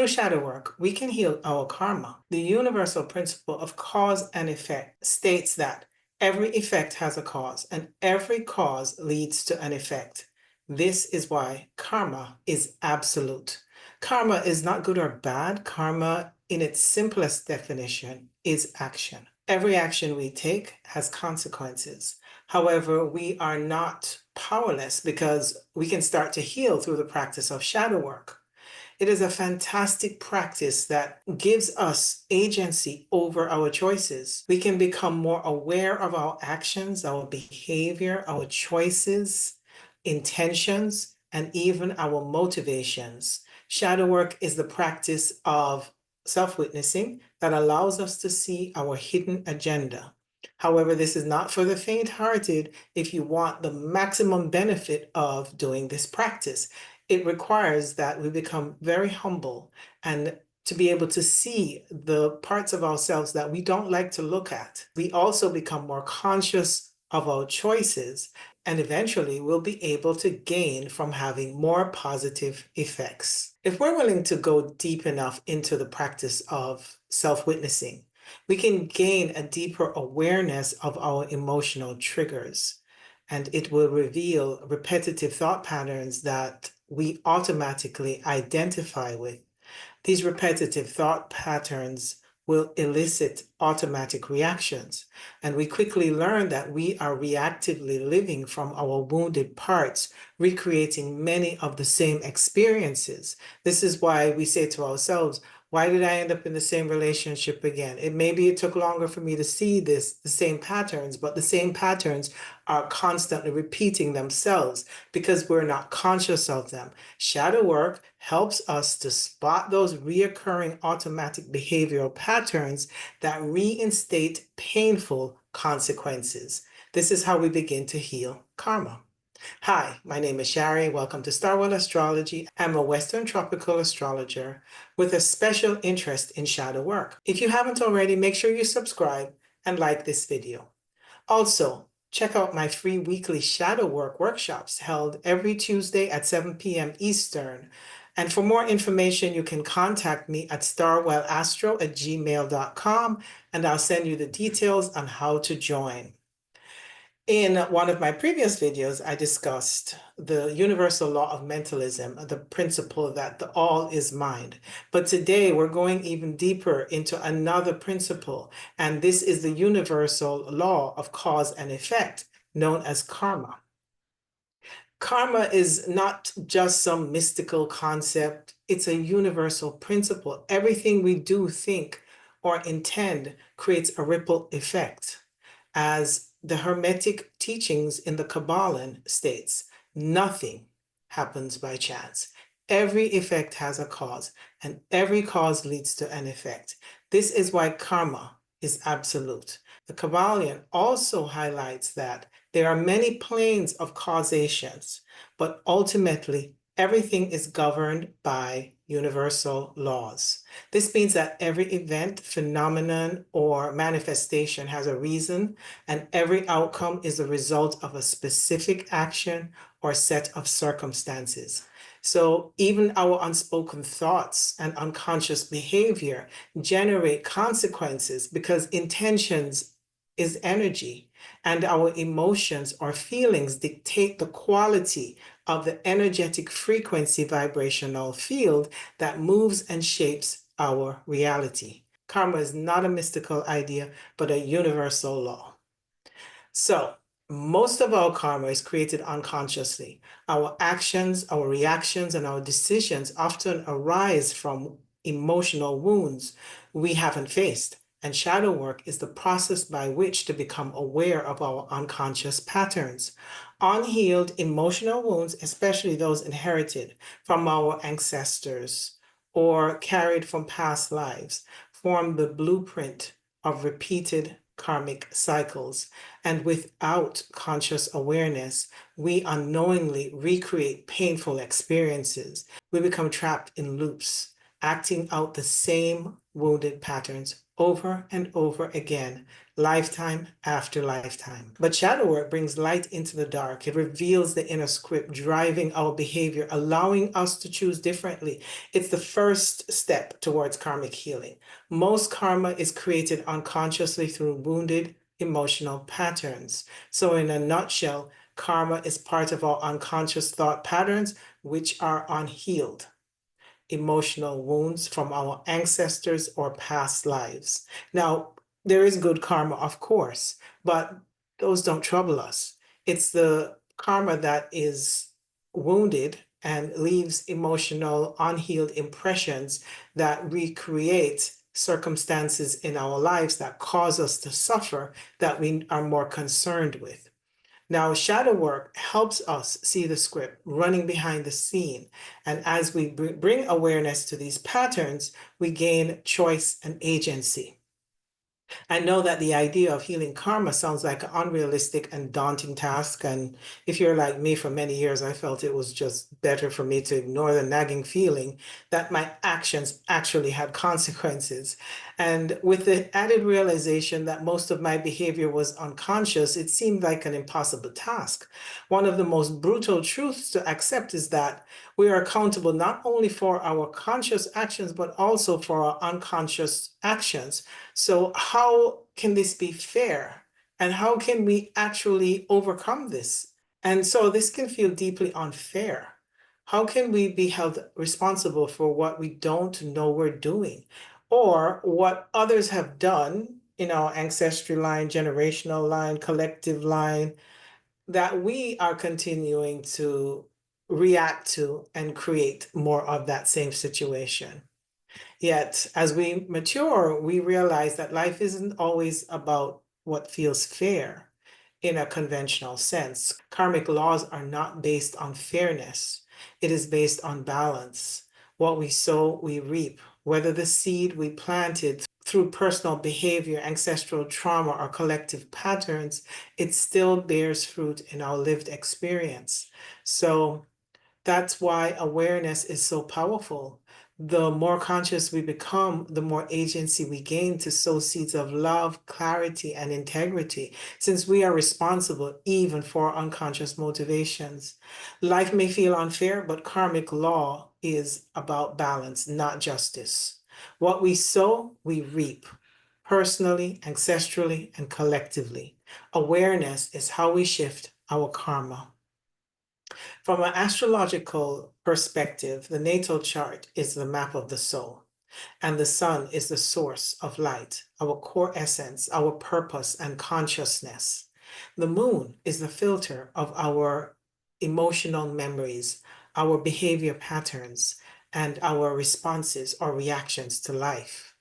Through shadow work, we can heal our karma. The universal principle of cause and effect states that every effect has a cause, and every cause leads to an effect. This is why karma is absolute. Karma is not good or bad. Karma, in its simplest definition, is action. Every action we take has consequences. However, we are not powerless because we can start to heal through the practice of shadow work. It is a fantastic practice that gives us agency over our choices. We can become more aware of our actions, our behavior, our choices, intentions, and even our motivations. Shadow work is the practice of self-witnessing that allows us to see our hidden agenda. However, this is not for the faint-hearted if you want the maximum benefit of doing this practice. It requires that we become very humble and to be able to see the parts of ourselves that we don't like to look at. We also become more conscious of our choices, and eventually we'll be able to gain from having more positive effects. If we're willing to go deep enough into the practice of self-witnessing, we can gain a deeper awareness of our emotional triggers, and it will reveal repetitive thought patterns that we automatically identify with. These repetitive thought patterns will elicit automatic reactions, and we quickly learn that we are reactively living from our wounded parts, recreating many of the same experiences. This is why we say to ourselves, why did I end up in the same relationship again? Maybe it took longer for me to see the same patterns, but the same patterns are constantly repeating themselves because we're not conscious of them. Shadow work helps us to spot those reoccurring automatic behavioral patterns that reinstate painful consequences. This is how we begin to heal karma. Hi, my name is Sharrie. Welcome to Starworld Astrology. I'm a Western tropical astrologer with a special interest in shadow work. If you haven't already, make sure you subscribe and like this video. Also, check out my free weekly shadow work workshops held every Tuesday at 7 p.m. Eastern. And for more information, you can contact me at starwellastro@gmail.com, and I'll send you the details on how to join. In one of my previous videos, I discussed the universal law of mentalism, the principle that the all is mind. But today we're going even deeper into another principle, and this is the universal law of cause and effect, known as karma. Karma is not just some mystical concept, it's a universal principle. Everything we do, think, or intend creates a ripple effect. As the Hermetic teachings in the Kabbalah states, nothing happens by chance. Every effect has a cause, and every cause leads to an effect. This is why karma is absolute. The Kabbalah also highlights that there are many planes of causations, but ultimately everything is governed by universal laws. This means that every event, phenomenon, or manifestation has a reason, and every outcome is the result of a specific action or set of circumstances. So even our unspoken thoughts and unconscious behavior generate consequences because intentions is energy, and our emotions or feelings dictate the quality of the energetic frequency vibrational field that moves and shapes our reality. Karma is not a mystical idea, but a universal law. So, most of our karma is created unconsciously. Our actions, our reactions, and our decisions often arise from emotional wounds we haven't faced. And shadow work is the process by which to become aware of our unconscious patterns. Unhealed emotional wounds, especially those inherited from our ancestors or carried from past lives, form the blueprint of repeated karmic cycles. And without conscious awareness, we unknowingly recreate painful experiences. We become trapped in loops, acting out the same wounded patterns over and over again, lifetime after lifetime. But shadow work brings light into the dark. It reveals the inner script, driving our behavior, allowing us to choose differently. It's the first step towards karmic healing. Most karma is created unconsciously through wounded emotional patterns. So, in a nutshell, karma is part of our unconscious thought patterns, which are unhealed emotional wounds from our ancestors or past lives. Now, there is good karma, of course, but those don't trouble us. It's the karma that is wounded and leaves emotional, unhealed impressions that recreate circumstances in our lives that cause us to suffer that we are more concerned with. Now, shadow work helps us see the script running behind the scene. And as we bring awareness to these patterns, we gain choice and agency. I know that the idea of healing karma sounds like an unrealistic and daunting task. And if you're like me, for many years, I felt it was just better for me to ignore the nagging feeling that my actions actually had consequences. And with the added realization that most of my behavior was unconscious, it seemed like an impossible task. One of the most brutal truths to accept is that we are accountable not only for our conscious actions, but also for our unconscious actions. So, how can this be fair? And how can we actually overcome this? And so, this can feel deeply unfair. How can we be held responsible for what we don't know we're doing or what others have done in our ancestry line, generational line, collective line that we are continuing to react to and create more of that same situation? Yet, as we mature, we realize that life isn't always about what feels fair in a conventional sense. Karmic laws are not based on fairness, it is based on balance. What we sow, we reap. Whether the seed we planted through personal behavior, ancestral trauma, or collective patterns, it still bears fruit in our lived experience. So, that's why awareness is so powerful. The more conscious we become, the more agency we gain to sow seeds of love, clarity, and integrity, since we are responsible even for unconscious motivations. Life may feel unfair, but karmic law is about balance, not justice. What we sow, we reap, personally, ancestrally, and collectively. Awareness is how we shift our karma. From an astrological perspective, the natal chart is the map of the soul, and the sun is the source of light, our core essence, our purpose, and consciousness. The moon is the filter of our emotional memories, our behavior patterns, and our responses or reactions to life.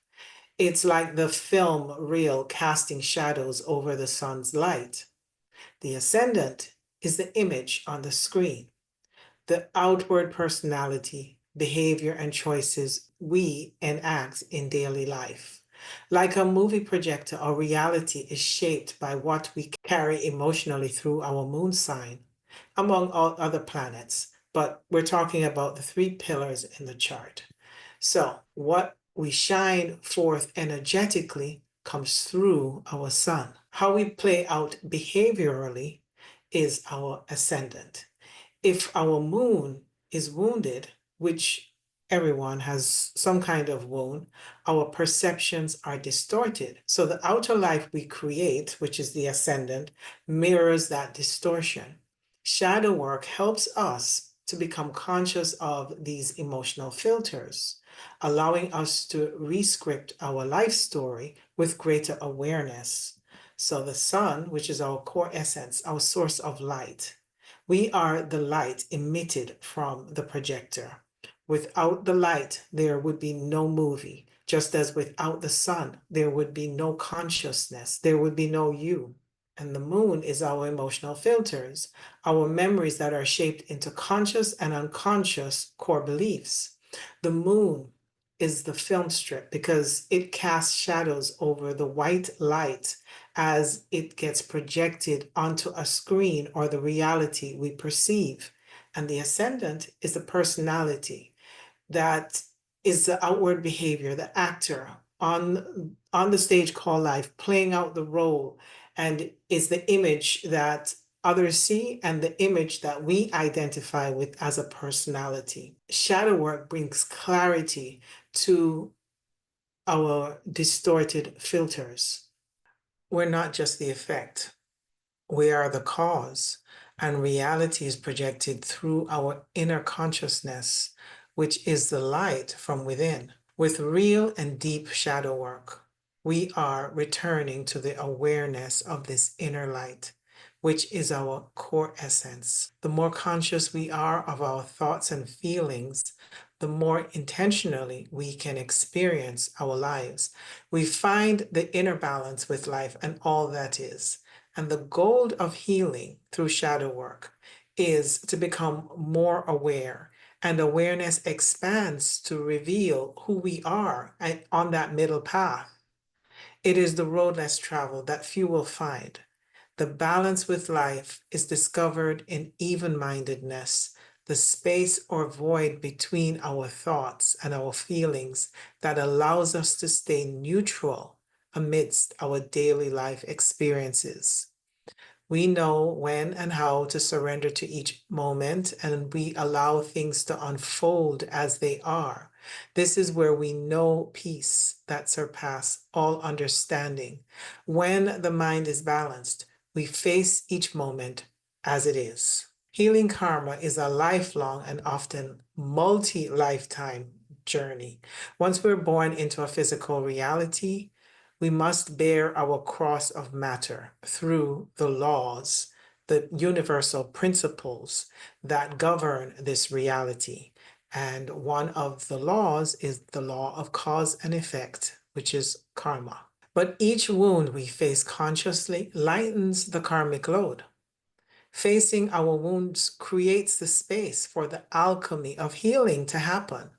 It's like the film reel casting shadows over the sun's light. The ascendant is the image on the screen, the outward personality, behavior, and choices we enact in daily life. Like a movie projector, our reality is shaped by what we carry emotionally through our moon sign, among all other planets. But we're talking about the three pillars in the chart. So, what we shine forth energetically comes through our sun. How we play out behaviorally is our ascendant. If our moon is wounded, which everyone has some kind of wound, our perceptions are distorted. So the outer life we create, which is the ascendant, mirrors that distortion. Shadow work helps us to become conscious of these emotional filters, allowing us to rescript our life story with greater awareness. So the sun, which is our core essence, our source of light, we are the light emitted from the projector. Without the light, there would be no movie, just as without the sun, there would be no consciousness, there would be no you. And the moon is our emotional filters, our memories that are shaped into conscious and unconscious core beliefs. The moon is the film strip because it casts shadows over the white light as it gets projected onto a screen or the reality we perceive. And the ascendant is the personality that is the outward behavior, the actor on the stage called life, playing out the role, and is the image that others see and the image that we identify with as a personality. Shadow work brings clarity to our distorted filters. We're not just the effect. We are the cause, and reality is projected through our inner consciousness, which is the light from within. With real and deep shadow work, we are returning to the awareness of this inner light, which is our core essence. The more conscious we are of our thoughts and feelings, the more intentionally we can experience our lives. We find the inner balance with life and all that is. And the goal of healing through shadow work is to become more aware, and awareness expands to reveal who we are on that middle path. It is the road less traveled that few will find. The balance with life is discovered in even-mindedness, the space or void between our thoughts and our feelings that allows us to stay neutral amidst our daily life experiences. We know when and how to surrender to each moment, and we allow things to unfold as they are. This is where we know peace that surpasses all understanding. When the mind is balanced, we face each moment as it is. Healing karma is a lifelong and often multi-lifetime journey. Once we're born into a physical reality, we must bear our cross of matter through the laws, the universal principles that govern this reality. And one of the laws is the law of cause and effect, which is karma. But each wound we face consciously lightens the karmic load. Facing our wounds creates the space for the alchemy of healing to happen.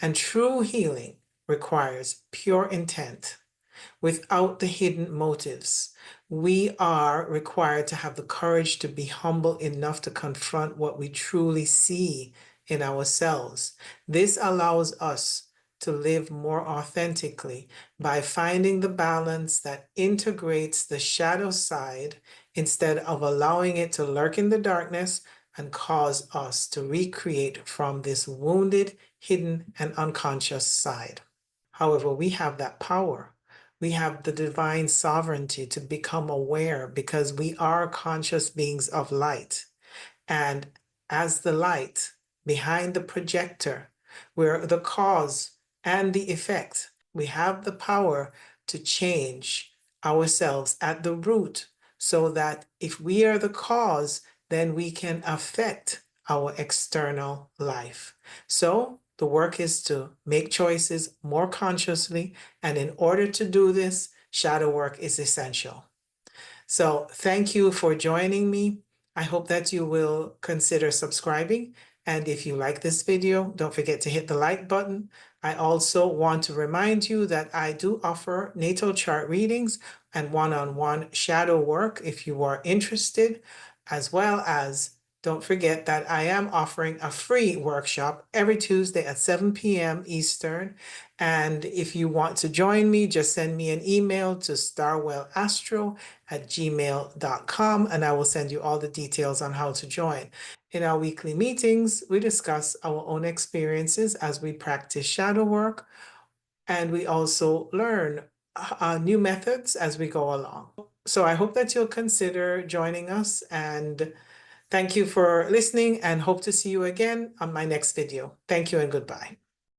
And true healing requires pure intent without the hidden motives. We are required to have the courage to be humble enough to confront what we truly see in ourselves. This allows us to live more authentically by finding the balance that integrates the shadow side instead of allowing it to lurk in the darkness and cause us to recreate from this wounded, hidden, and unconscious side. However, we have that power. We have the divine sovereignty to become aware because we are conscious beings of light. And as the light behind the projector, we're the cause and the effect. We have the power to change ourselves at the root so that if we are the cause, then we can affect our external life. So the work is to make choices more consciously. And in order to do this, shadow work is essential. So thank you for joining me. I hope that you will consider subscribing. And if you like this video, don't forget to hit the like button. I also want to remind you that I do offer natal chart readings and one-on-one shadow work if you are interested, as well as don't forget that I am offering a free workshop every Tuesday at 7 p.m. Eastern. And if you want to join me, just send me an email to starwellastro@gmail.com and I will send you all the details on how to join. In our weekly meetings, we discuss our own experiences as we practice shadow work, and we also learn new methods as we go along. So I hope that you'll consider joining us, and thank you for listening and hope to see you again on my next video. Thank you and goodbye.